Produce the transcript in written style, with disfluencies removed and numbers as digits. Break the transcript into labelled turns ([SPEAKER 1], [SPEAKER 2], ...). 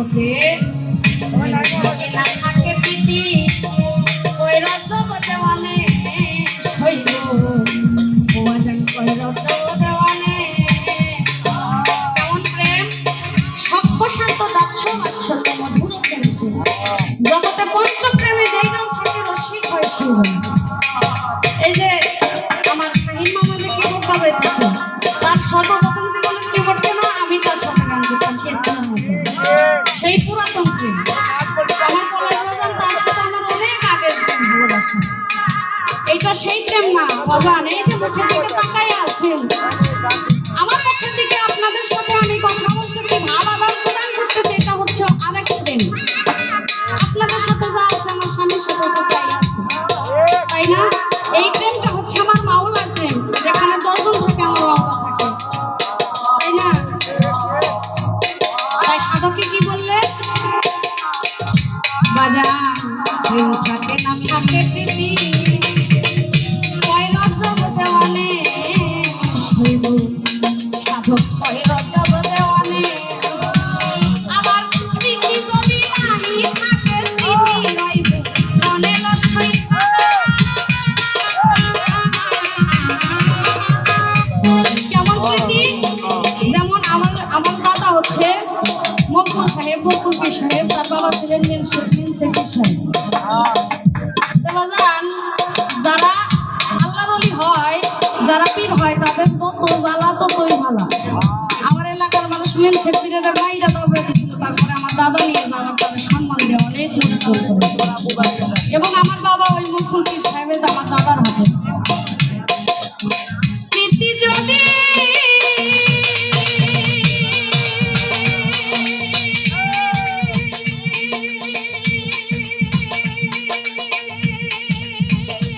[SPEAKER 1] সাধকে থাকে না থাকে প্রীতি ওই রজব দেওয়ানে হইল ওয়াজান ওই রজব দেওয়ানে কেমন প্রেম সভ্য শান্ত দাস্য বাৎসল্য মধুর প্রেম জগতে পঞ্চপ্রেমে যেই জন থাকে রসিক হয় সেই এই যে আমার শাহিন মামা যে কিবোর্ড বাজাইতেছে তার সর্বপ্রথম জীবনে কিবোর্ড কেন আমি তার সাথে গান করতাম সেই পুরাতন প্রেম আমার কলেজ বাজান তার সাথে আমার অনেক আগের ভালোবাসা এইটা সেই প্রেম না বাজান এই যে মুখের দিকে তাকাই আছেন আমার মুখের দিকে আপনাদের সাথে আমি কথা বলতেছি ভাব আদান প্রদান করতেছি এটা হচ্ছে আরেক প্রেম আপনাদের সাথে যা আছে আমার স্বামীর সাথে তো তাই আছে তাই না এই প্রেমটা হচ্ছে আমার মাওলার প্রেম যেখানে দর্জন থাকে আমার মাওলা থাকে তাই না তাই সাধকে কি বললে বাজান প্রেম থাকে না থাকে প্রীতি কয় রজব দেওয়ানে হইব সাধক কয় রজব দেওয়ানে আবার প্রীতি যদি নাই থাকে স্মৃতি রইব মনে লসই কেমন স্মৃতি যেমন আমার দাদা হচ্ছে মকবুল সাহেব বকুল পীর সাহেব তার বাবা ছিলেন মিনসেকি সাহেব বাজান যারা আল্লাহর ওলি হয় যারা পীর হয় তাদের যত জ্বালা ততই ভালো আমার এলাকার মানুষ মিনসেক পীরের বাইরে দাবড়ে দিচ্ছিল তারপরে আমার দাদা নিয়ে যাওয়ার তাদের সম্মান দিয়ে অনেক মনোযোগ করেছে এবং আমার বাবা ওই মকবুল পীর সাহেবের আমার দাদার হাতে প্রীতি যদি
[SPEAKER 2] Oh